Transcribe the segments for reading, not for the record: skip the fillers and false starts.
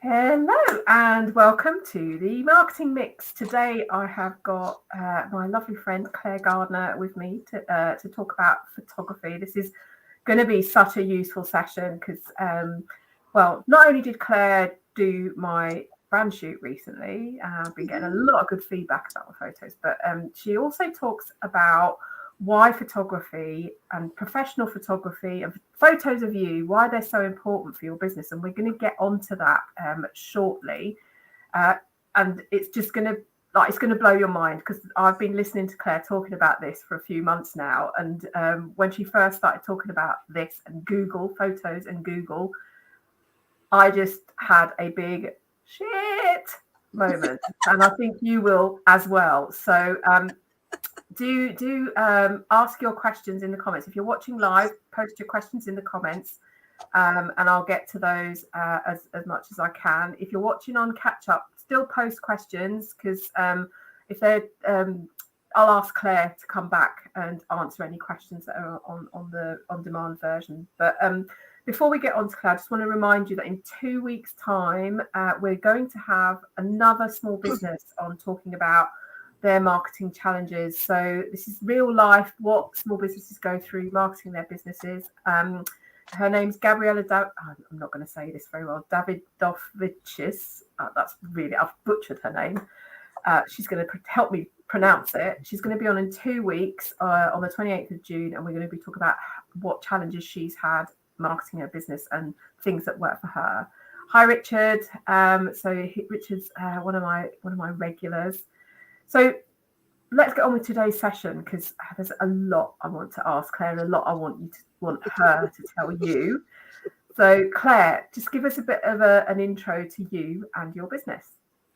Hello and welcome to the Marketing Mix. Today I have got my lovely friend Claire Gardner with me to talk about photography. This is going to be such a useful session because, not only did Claire do my brand shoot recently, I've been getting a lot of good feedback about the photos, but she also talks about why photography and professional photography and photos of you, why they're so important for your business. And we're going to get onto that shortly. And it's just going to it's going to blow your mind because I've been listening to Claire talking about this for a few months now. And when she first started talking about this and Google photos and Google, I just had a big shit moment. And I think you will as well. So do ask your questions in the comments. If you're watching live, post your questions in the comments, and I'll get to those as much as I can. If you're watching on catch up, still post questions because if they're I'll ask Claire to come back and answer any questions that are on the on demand version. But before we get on to Claire, I just want to remind you that in 2 weeks' time we're going to have another small business on talking about their marketing challenges. So this is real life, what small businesses go through marketing their businesses. Her name's Gabriella. I'm not going to say this very well. Davidovicis. That's really, I've butchered her name. She's going to help me pronounce it. She's going to be on in 2 weeks on the 28th of June, and we're going to be talking about what challenges she's had marketing her business and things that work for her. Hi, Richard. So Richard's one of my regulars. So let's get on with today's session because there's a lot I want to ask Claire and a lot I want her to tell you. So Claire, just give us a bit of an intro to you and your business.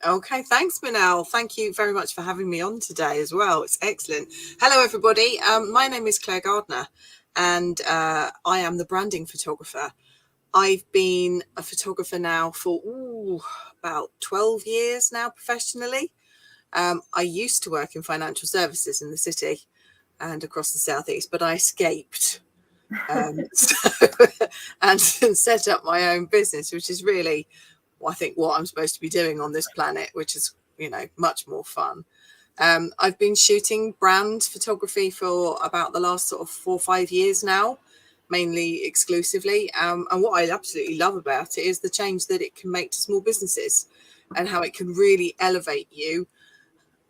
Okay, thanks, Manal. Thank you very much for having me on today as well. It's excellent. Hello, everybody. My name is Claire Gardner and I am the branding photographer. I've been a photographer now for about 12 years now professionally. I used to work in financial services in the city and across the southeast, but I escaped and set up my own business, which is really, I think, what I'm supposed to be doing on this planet, which is, much more fun. I've been shooting brand photography for about the last sort of 4 or 5 years now, mainly exclusively. And what I absolutely love about it is the change that it can make to small businesses and how it can really elevate you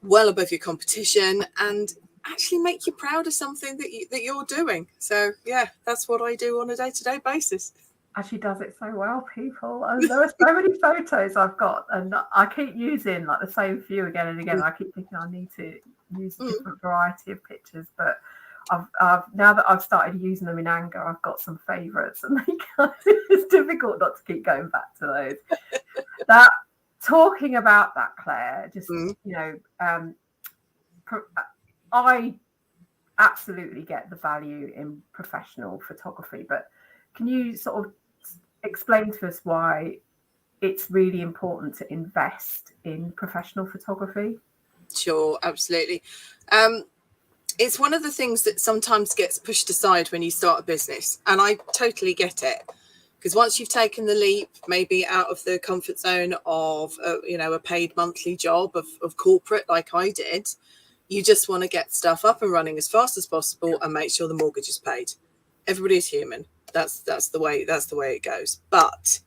well above your competition and actually make you proud of something that you're doing. So yeah, that's what I do on a day-to-day basis. And she does it so well, people. And there are so many photos I've got, and I keep using like the same few again and again. I keep thinking I need to use a different variety of pictures, but I've now that I've started using them in anger, I've got some favourites, and it's difficult not to keep going back to those. Talking about that, Claire, just I absolutely get the value in professional photography, but can you sort of explain to us why it's really important to invest in professional photography? Sure, absolutely. It's one of the things that sometimes gets pushed aside when you start a business, and I totally get it. Because once you've taken the leap, maybe out of the comfort zone of, a paid monthly job of corporate like I did, you just want to get stuff up and running as fast as possible and make sure the mortgage is paid. Everybody's human. That's the way it goes. But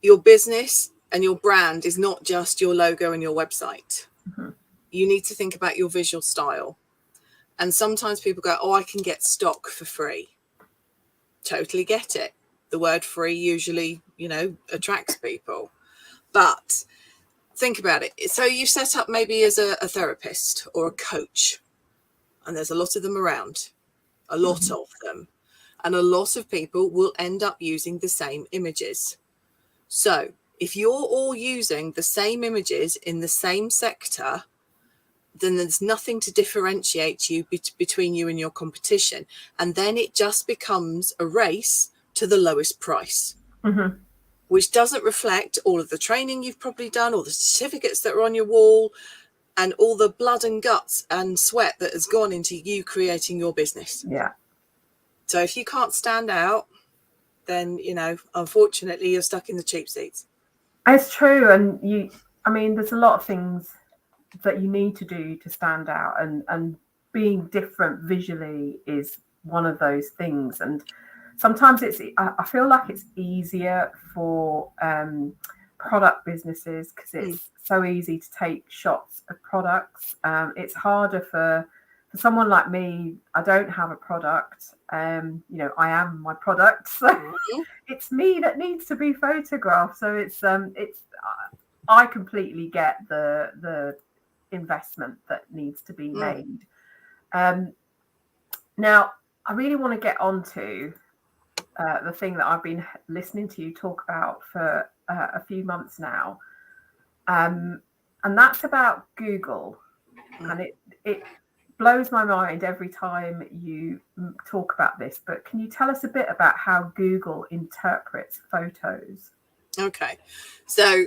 your business and your brand is not just your logo and your website. Mm-hmm. You need to think about your visual style. And sometimes people go, oh, I can get stock for free. Totally get it. The word free usually, attracts people. But think about it. So you set up maybe as a therapist or a coach, and there's a lot of them around, a lot of them. And a lot of people will end up using the same images. So if you're all using the same images in the same sector, then there's nothing to differentiate you between you and your competition. And then it just becomes a race to the lowest price, which doesn't reflect all of the training you've probably done, all the certificates that are on your wall, and all the blood and guts and sweat that has gone into you creating your business. Yeah. So if you can't stand out, then, unfortunately, you're stuck in the cheap seats. It's true, and I mean, there's a lot of things that you need to do to stand out, and being different visually is one of those things. And sometimes I feel like it's easier for product businesses because it's so easy to take shots of products. It's harder for someone like me. I don't have a product. You know, I am my product, so it's me that needs to be photographed. So it's I completely get the investment that needs to be made. Now, I really want to get onto the thing that I've been listening to you talk about for a few months now, and that's about Google. And it blows my mind every time you talk about this. But can you tell us a bit about how Google interprets photos? Okay, so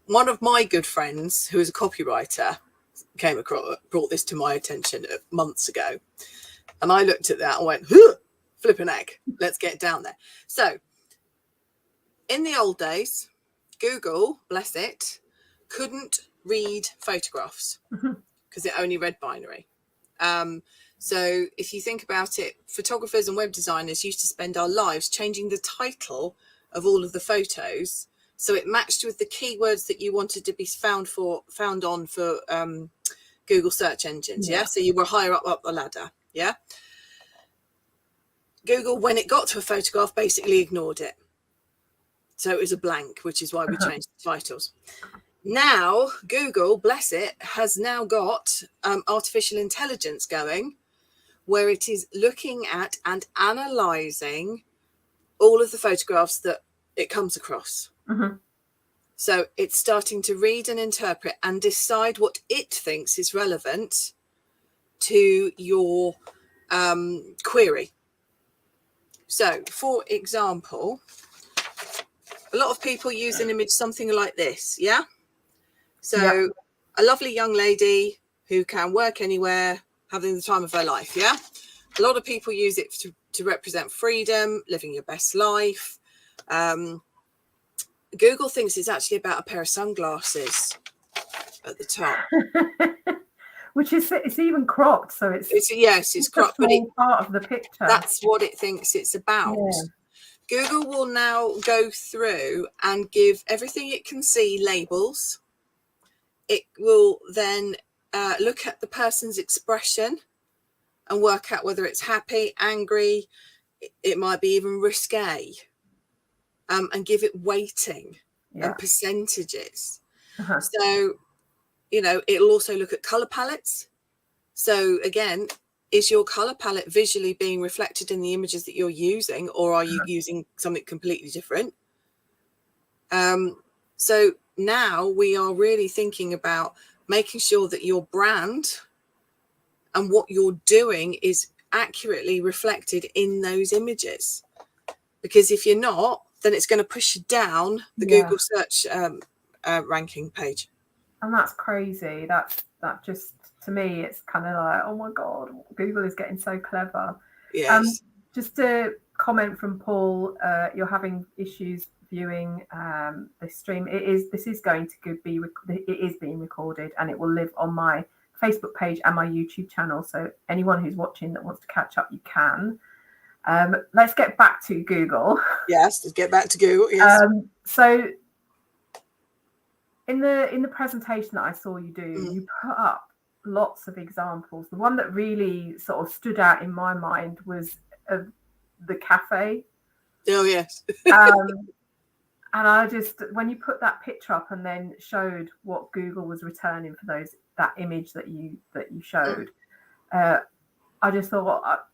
one of my good friends, who is a copywriter, brought this to my attention months ago, and I looked at that and went, flipping egg, let's get down there. So in the old days, Google, bless it, couldn't read photographs because it only read binary. So if you think about it, photographers and web designers used to spend our lives changing the title of all of the photos so it matched with the keywords that you wanted to be found on for Google search engines. Yeah. So you were higher up the ladder. Yeah. Google, when it got to a photograph, basically ignored it. So it was a blank, which is why we changed the titles. Now, Google, bless it, has now got artificial intelligence going, where it is looking at and analysing all of the photographs that it comes across. So it's starting to read and interpret and decide what it thinks is relevant to your query. So, for example, a lot of people use an image something like this, yeah? So a lovely young lady who can work anywhere, having the time of her life, yeah? A lot of people use it to represent freedom, living your best life. Google thinks it's actually about a pair of sunglasses at the top. Which is, it's even cropped, so it's cropped, but it's part of the picture. That's what it thinks it's about. Google will now go through and give everything it can see labels. It will then look at the person's expression and work out whether it's happy, angry, it might be even risque, and give it weighting and percentages. So, you know, it'll also look at color palettes. So again, is your color palette visually being reflected in the images that you're using, or are you using something completely different? So now we are really thinking about making sure that your brand and what you're doing is accurately reflected in those images. Because if you're not, then it's going to push you down the Google search ranking page. And that's crazy. That just, to me, it's kind of like, oh my God, Google is getting so clever. Yes. Just a comment from Paul, you're having issues viewing this stream. This is going to be, it is being recorded, and it will live on my Facebook page and my YouTube channel. So anyone who's watching that wants to catch up, you can. Let's get back to Google. Yes, let's get back to Google. Yes. So in the presentation that I saw you do, you put up lots of examples. The one that really sort of stood out in my mind was the cafe. Oh yes. And I just, when you put that picture up and then showed what Google was returning for that image that you showed, I just thought,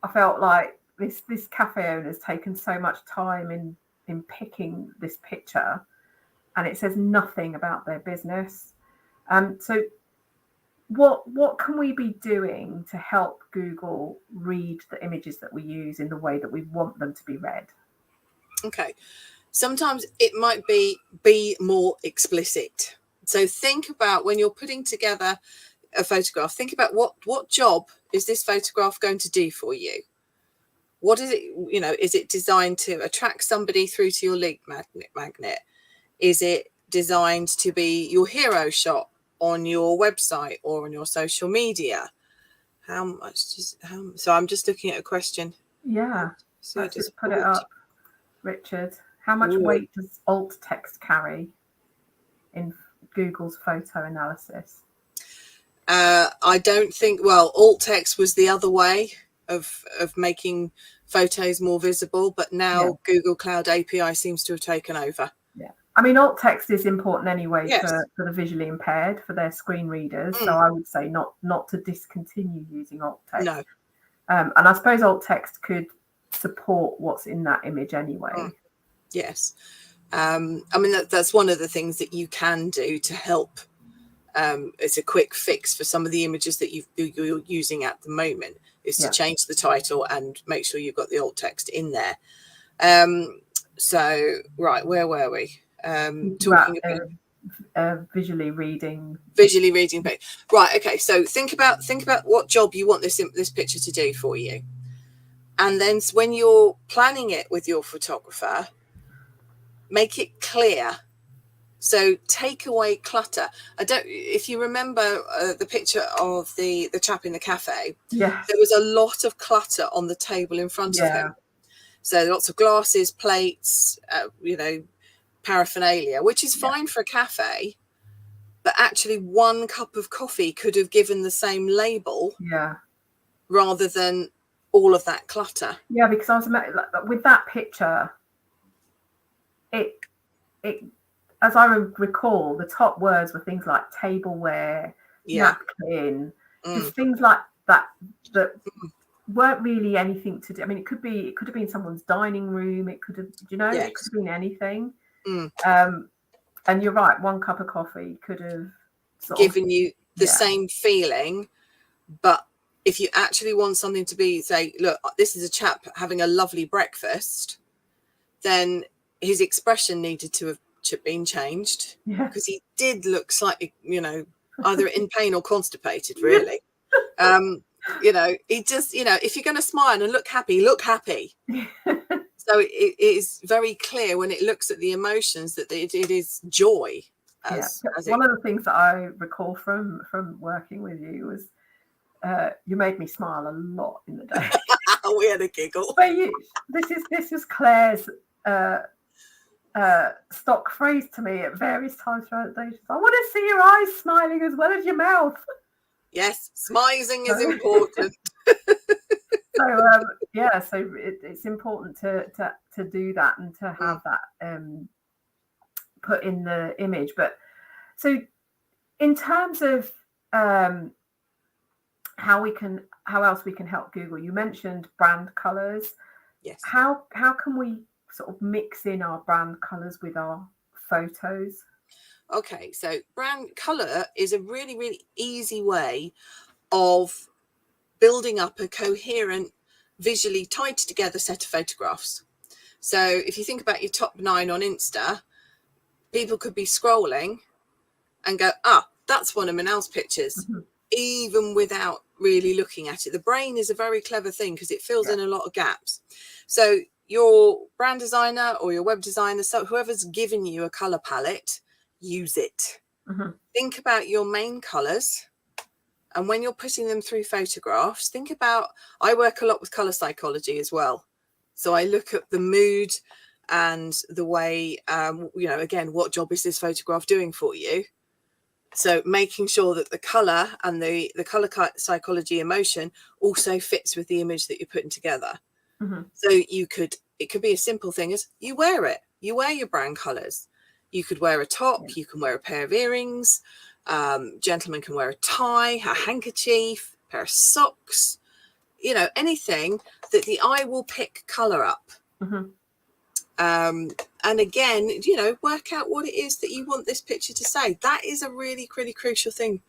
I felt like this cafe owner has taken so much time in picking this picture, and it says nothing about their business. So what can we be doing to help Google read the images that we use in the way that we want them to be read? Okay. Sometimes it might be more explicit. So think about when you're putting together a photograph, think about what job is this photograph going to do for you? What is it, is it designed to attract somebody through to your lead magnet? Is it designed to be your hero shot on your website or on your social media? So I'm just looking at a question. Yeah, So let's just put it up, Richard. How much weight does alt text carry in Google's photo analysis? I don't think, well, alt text was the other way of making photos more visible, but now Google Cloud API seems to have taken over. Yeah, I mean, alt text is important anyway for the visually impaired, for their screen readers. So I would say not to discontinue using alt text. No. And I suppose alt text could support what's in that image anyway. Yes. I mean, that's one of the things that you can do to help. It's a quick fix for some of the images that you're using at the moment, is to change the title and make sure you've got the alt text in there. So, right, where were we? Talking about visually reading. Right. Okay. So think about what job you want this picture to do for you, and then when you're planning it with your photographer, make it clear. So take away clutter. If you remember the picture of the chap in the cafe, there was a lot of clutter on the table in front of him. So lots of glasses, plates, paraphernalia, which is fine for a cafe, but actually one cup of coffee could have given the same label rather than all of that clutter. Yeah, because I was with that picture, it as I recall, the top words were things like tableware, napkin, just things like that weren't really anything to do. I mean, it could have been someone's dining room. It could have, it could have been anything. And you're right, one cup of coffee could have given you the same feeling. But if you actually want something to be, say, look, this is a chap having a lovely breakfast, then his expression needed to have been changed, because he did look slightly, either in pain or constipated, really. He just, if you're going to smile and look happy, look happy. So it is very clear when it looks at the emotions that it is joy. One of the things that I recall from working with you was you made me smile a lot in the day. We had a giggle. But this is Claire's stock phrase to me at various times throughout the day. I want to see your eyes smiling as well as your mouth. Yes, smizing is important. So it's important to do that and to have that put in the image. But so in terms of how else we can help Google, you mentioned brand colors. Yes. How can we sort of mix in our brand colors with our photos? Okay, so brand color is a really, really easy way of building up a coherent, visually tied together set of photographs. So if you think about your top 9 on Insta, people could be scrolling and go, that's one of Manal's pictures, even without really looking at it. The brain is a very clever thing because it fills in a lot of gaps. So your brand designer or your web designer, so whoever's given you a color palette, use it. Think about your main colors. And when you're putting them through photographs, think about, I work a lot with color psychology as well. So I look at the mood and the way, again, what job is this photograph doing for you? So making sure that the color and the color psychology emotion also fits with the image that you're putting together. So it could be a simple thing as you wear it. You wear your brand colors. You could wear a top. You can wear a pair of earrings. Gentlemen can wear a tie, a handkerchief, a pair of socks, anything that the eye will pick color up. And again, work out what it is that you want this picture to say. That is a really, really crucial thing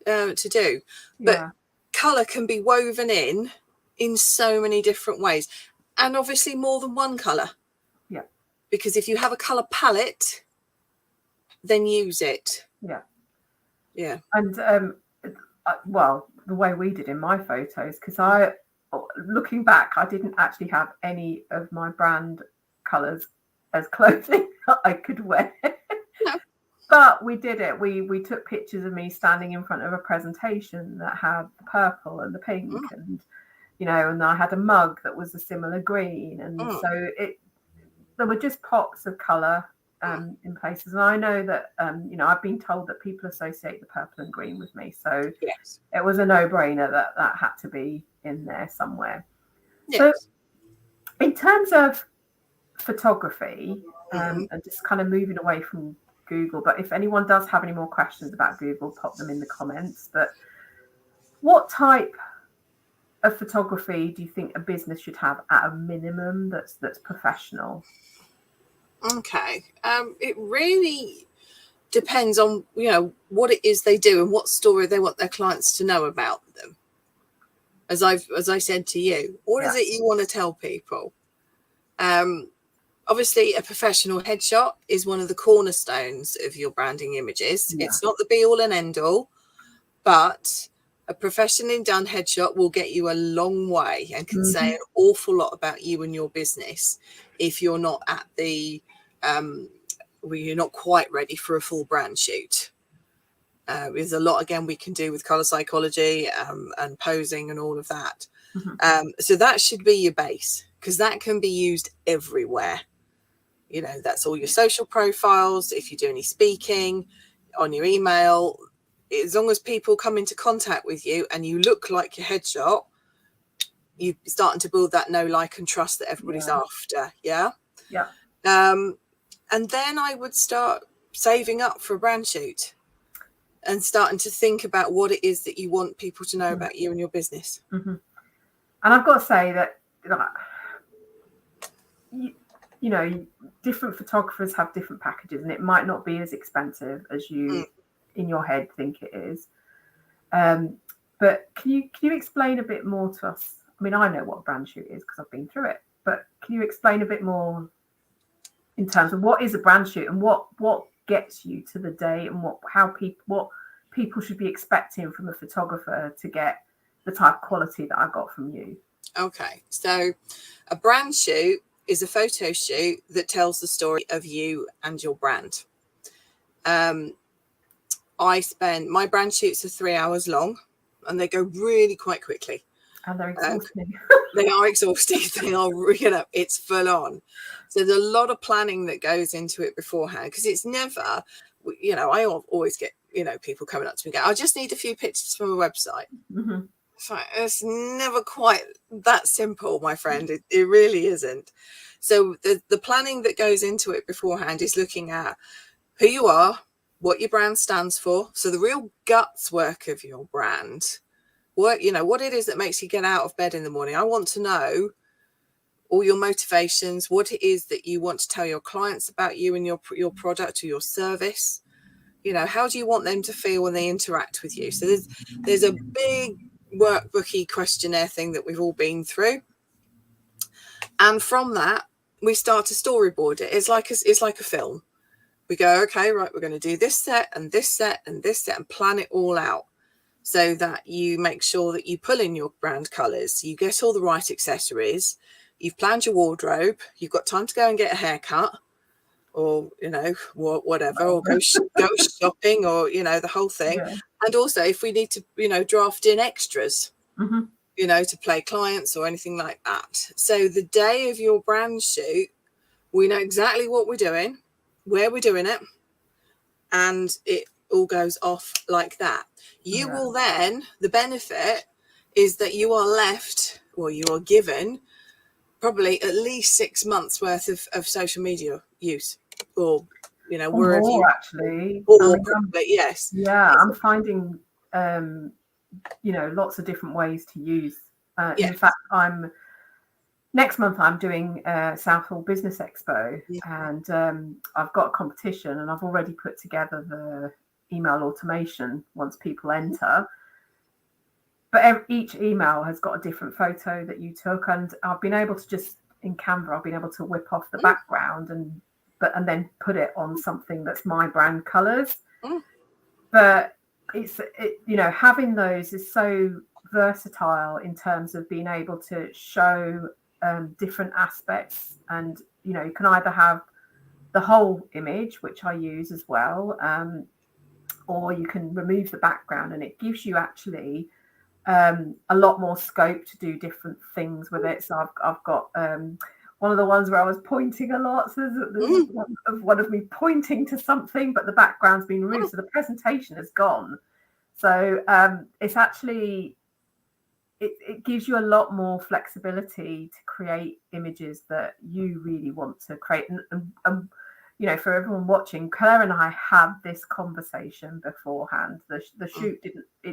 to do. But color can be woven in so many different ways, and obviously more than one color. Because if you have a color palette, then use it. And well, the way we did in my photos, because looking back, I didn't actually have any of my brand colors as clothing that I could wear. No. But we did it. We took pictures of me standing in front of a presentation that had the purple and the pink, and and I had a mug that was a similar green, and so there were just pops of colour in places. And I know that I've been told that people associate the purple and green with me, so Yes. it was a no-brainer that had to be in there somewhere. Yes. So in terms of photography, and just kind of moving away from Google, but if anyone does have any more questions about Google, pop them in the comments. But what type of photography do you think a business should have at a minimum that's professional? Okay. It really depends on what it is they do and what story they want their clients to know about them. As I said to you, what is it you want to tell people? Obviously, a professional headshot is one of the cornerstones of your branding images. Yeah. It's not the be all and end all, but a professionally done headshot will get you a long way and can say an awful lot about you and your business if you're not at the you're not quite ready for a full brand shoot. There's a lot, again, we can do with color psychology and posing and all of that. So that should be your base, because that can be used everywhere. That's all your social profiles. If you do any speaking, on your email, as long as people come into contact with you and you look like your headshot, you're starting to build that know, like, and trust that everybody's after. Yeah. And then I would start saving up for a brand shoot and starting to think about what it is that you want people to know about you and your business. And I've got to say that, different photographers have different packages, and it might not be as expensive as you in your head think it is. But can you explain a bit more to us? I mean, I know what a brand shoot is because I've been through it, but can you explain a bit more in terms of what is a brand shoot and what gets you to the day, and what people should be expecting from a photographer to get the type of quality that I got from you? Okay, so a brand shoot is a photo shoot that tells the story of you and your brand. My brand shoots are 3 hours long, and they go really quite quickly. And they're exhausting. They are exhausting. They are, it's full on. So there's a lot of planning that goes into it beforehand, because it's never, I always get, people coming up to me and go, I just need a few pictures from a website. It's never quite that simple, my friend. It really isn't. So the planning that goes into it beforehand is looking at who you are, what your brand stands for. So the real guts work of your brand, what it is that makes you get out of bed in the morning. I want to know all your motivations, what it is that you want to tell your clients about you and your product or your service. How do you want them to feel when they interact with you? So there's a big workbooky questionnaire thing that we've all been through, and from that we start to storyboard it. It's like a film. We go, okay, right, we're going to do this set and this set and this set, and plan it all out so that you make sure that you pull in your brand colors, you get all the right accessories, you've planned your wardrobe, you've got time to go and get a haircut, or whatever, or go shopping, or the whole thing. And also, if we need to draft in extras to play clients or anything like that. So the day of your brand shoot, we know exactly what we're doing, where we're doing it, and it all goes off like that. You will then, the benefit is that you are left, or you are given, probably at least 6 months worth of social media use, or wherever more, you actually. Yes. Yeah, I'm finding lots of different ways to use. In fact, next month I'm doing Southall Business Expo, and I've got a competition, and I've already put together the email automation once people enter. But each email has got a different photo that you took, and I've been able to just in Canva, I've been able to whip off the background and then put it on something that's my brand colors. But having those is so versatile in terms of being able to show different aspects, and you can either have the whole image, which I use as well, or you can remove the background, and it gives you actually a lot more scope to do different things with it. So I've got one of the ones where I was pointing a lot. So there's one of me pointing to something, but the background's been removed, so the presentation has gone. So it's actually, it gives you a lot more flexibility to create images that you really want to create. And you know, for everyone watching, Claire and I had this conversation beforehand. The shoot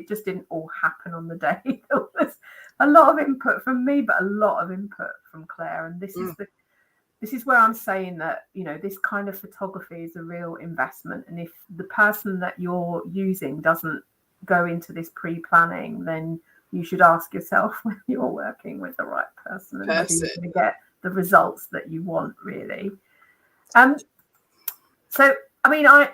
just didn't all happen on the day. There was a lot of input from me, but a lot of input from Claire. And this is where I'm saying that, you know, this kind of photography is a real investment. And if the person that you're using doesn't go into this pre-planning, then you should ask yourself when you're working with the right person and whether you're going to get the results that you want, really. So, I mean, I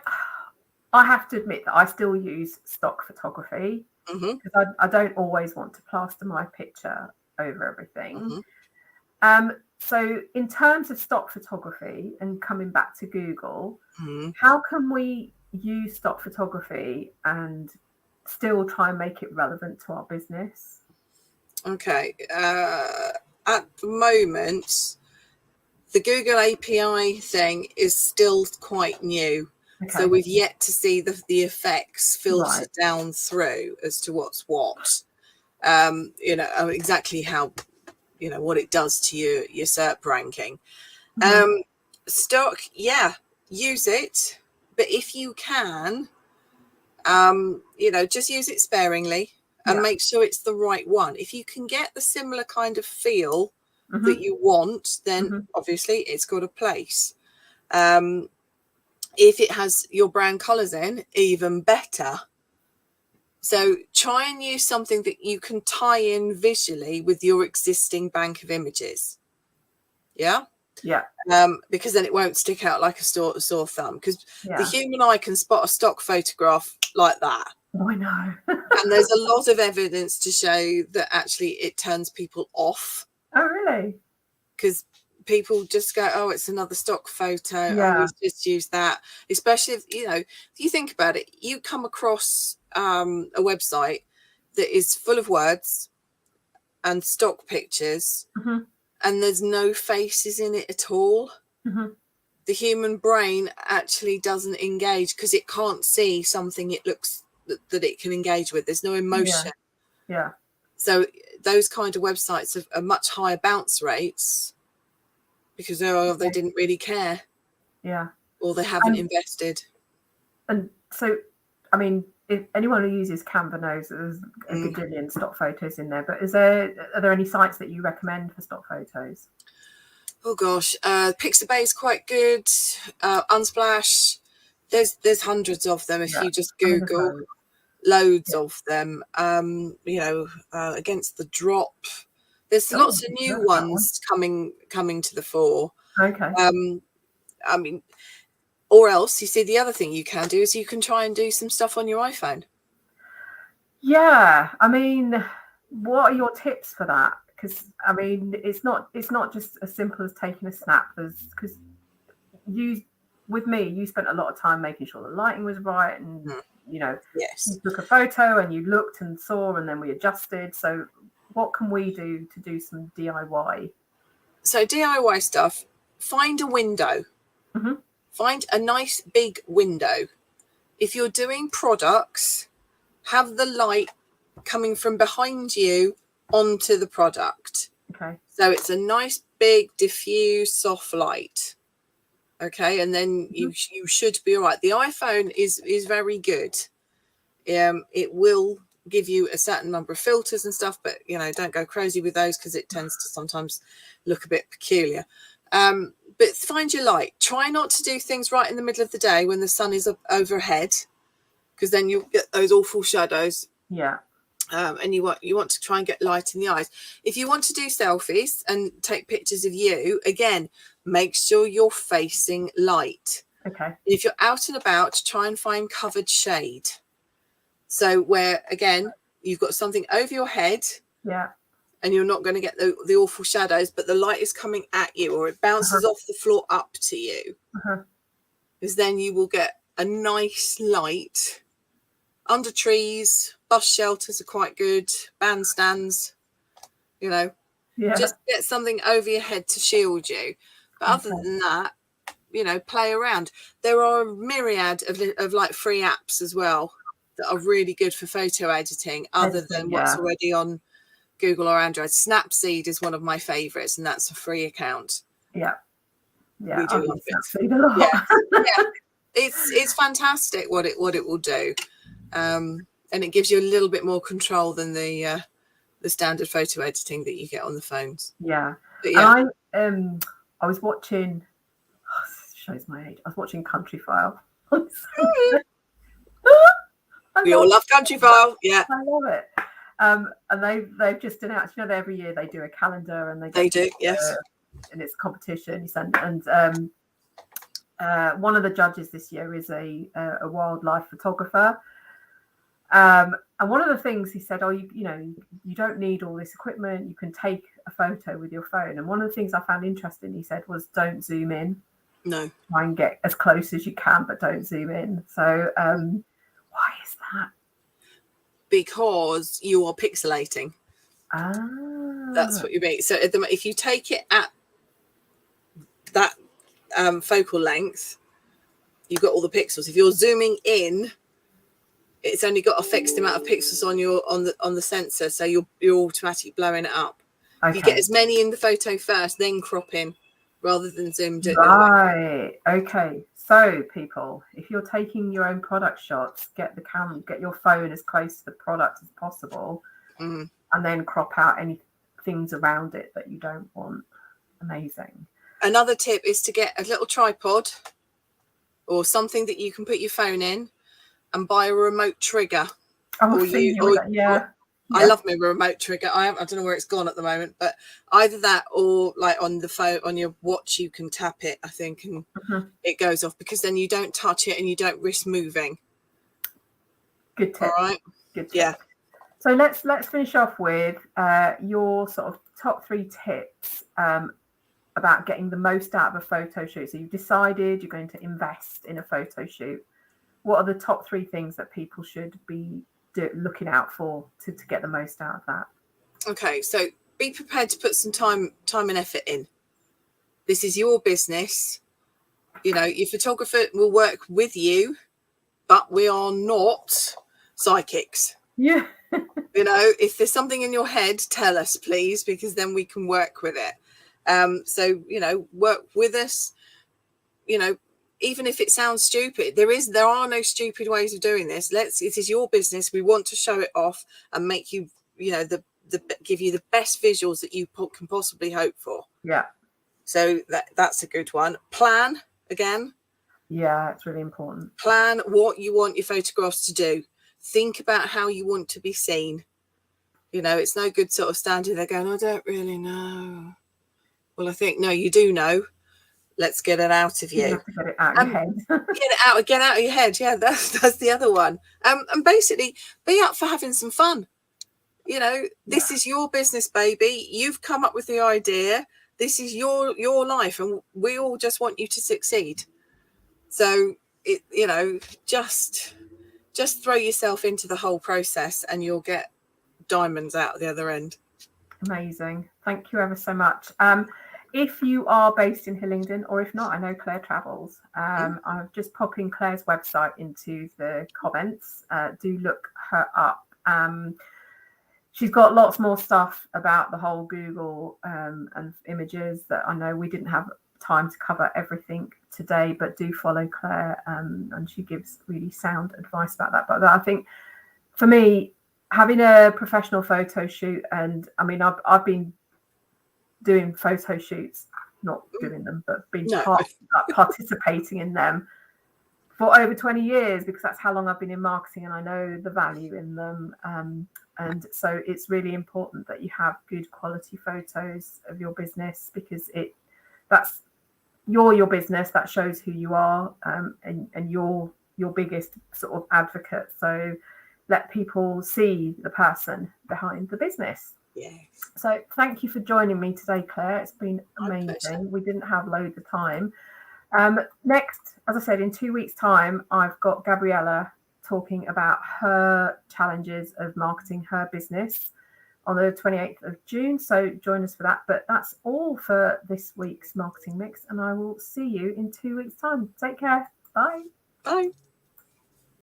have to admit that I still use stock photography because I don't always want to plaster my picture over everything. So in terms of stock photography and coming back to Google, how can we use stock photography and still try and make it relevant to our business? Okay. At the moment, the Google API thing is still quite new. Okay. So we've yet to see the effects filter down through as to what's what. You know, exactly how, you know, what it does to your SERP ranking. Stock, yeah, use it. But if you can, you know, just use it sparingly and make sure it's the right one. If you can get the similar kind of feel that you want, then obviously it's got a place. If it has your brand colors in, even better. So try and use something that you can tie in visually with your existing bank of images. Yeah. Because then it won't stick out like a sore thumb, because the human eye can spot a stock photograph like that. Oh, I know. And there's a lot of evidence to show that actually it turns people off. Oh, really? Because people just go, oh, it's another stock photo. Oh, we just use that. Especially if, you know, if you think about it, you come across a website that is full of words and stock pictures, and there's no faces in it at all. The human brain actually doesn't engage because it can't see something it looks that it can engage with. There's no emotion. So those kind of websites have a much higher bounce rates because they didn't really care. Or they haven't invested. And so, I mean, if anyone who uses Canva knows that there's a gajillion stock photos in there, but are there any sites that you recommend for stock photos? Oh gosh, Pixabay is quite good. Unsplash, there's hundreds of them if you just Google. Loads of them. You know, Against the Drop. There's lots of new ones coming to the fore. Okay. I mean, or else you see the other thing you can do is you can try and do some stuff on your iPhone. Yeah, I mean, what are your tips for that? Because I mean, it's not just as simple as taking a snap. Because you spent a lot of time making sure the lighting was right, and you know, you took a photo and you looked and saw, and then we adjusted. So what can we do to do some DIY? So DIY stuff, find a window. Find a nice big window. If you're doing products, have the light coming from behind you onto the product. Okay. So it's a nice big diffuse soft light. Okay, and then you should be all right. The iPhone is very good. It will give you a certain number of filters and stuff, but you know, don't go crazy with those because it tends to sometimes look a bit peculiar. But find your light. Try not to do things right in the middle of the day when the sun is up overhead, because then you get those awful shadows. And you want to try and get light in the eyes. If you want to do selfies and take pictures of you, again, make sure you're facing light. Okay. If you're out and about, try and find covered shade. So where, again, you've got something over your head. and you're not going to get the awful shadows, but the light is coming at you, or it bounces off the floor up to you, because then you will get a nice light under trees. Bus shelters are quite good, bandstands, just get something over your head to shield you. But other than that, play around. There are a myriad of like free apps as well that are really good for photo editing, other than what's already on Google or Android. Snapseed is one of my favorites, and that's a free account. We do love Snapseed a lot. It's fantastic what it will do, and it gives you a little bit more control than the standard photo editing that you get on the phones. And I was watching, this shows my age, I was watching Country File. We all love Country File. I love it. And they've just announced, every year they do a calendar, and they do, yes, and it's competition. And one of the judges this year is a wildlife photographer. And one of the things he said, you don't need all this equipment. You can take a photo with your phone. And one of the things I found interesting, he said, was don't zoom in. No. Try and get as close as you can, but don't zoom in. So why is that? Because you are pixelating. That's what you mean. So if you take it at that focal length, you've got all the pixels. If you're zooming in, it's only got a fixed amount of pixels on the sensor, so you're automatically blowing it up. You get as many in the photo first, then crop in, rather than zoomed in. Right. Okay. So people, if you're taking your own product shots, get your phone as close to the product as possible, and then crop out any things around it that you don't want. Amazing. Another tip is to get a little tripod or something that you can put your phone in, and buy a remote trigger. I love my remote trigger. I don't know where it's gone at the moment, but either that or like on the phone, on your watch, you can tap it, I think, and it goes off, because then you don't touch it and you don't risk moving. Good tip. All right. Good tip. Yeah. So let's finish off with your sort of top 3 tips about getting the most out of a photo shoot. So you've decided you're going to invest in a photo shoot. What are the top 3 things that people should be looking out for to get the most out of that? Okay, so be prepared to put some time and effort in. This is your business. Your photographer will work with you, but we are not psychics. Yeah. If there's something in your head, tell us, please, because then we can work with it. So work with us. Even if it sounds stupid, there are no stupid ways of doing this. It is your business. We want to show it off and make you, give you the best visuals that you can possibly hope for. Yeah. So that's a good one. Plan again. Yeah, it's really important. Plan what you want your photographs to do. Think about how you want to be seen. It's no good sort of standing there going, I don't really know. Well, I think, no, you do know. Let's get it out of you. You have to get it out of your head. Get out of your head. Yeah, that's the other one. And basically, be up for having some fun. This is your business, baby. You've come up with the idea. This is your life, and we all just want you to succeed. So just throw yourself into the whole process, and you'll get diamonds out the other end. Amazing. Thank you ever so much. If you are based in Hillingdon, or if not, I know Claire travels. I'm just popping Claire's website into the comments. Do look her up. She's got lots more stuff about the whole Google and images that I know we didn't have time to cover everything today, but do follow Claire, and she gives really sound advice about that. But I think for me, having a professional photo shoot, and I mean, I've been doing photo shoots, not doing them, but being participating in them for over 20 years, because that's how long I've been in marketing, and I know the value in them. And so it's really important that you have good quality photos of your business, because you're your business. That shows who you are, and you're your biggest sort of advocate. So let people see the person behind the business. Yes. So thank you for joining me today, Claire. It's been My pleasure. amazing. We didn't have loads of time. Next, as I said, in 2 weeks' time, I've got Gabriella talking about her challenges of marketing her business on the 28th of June. So join us for that. But that's all for this week's Marketing Mix, and I will see you in 2 weeks' time. Take care. Bye. Bye.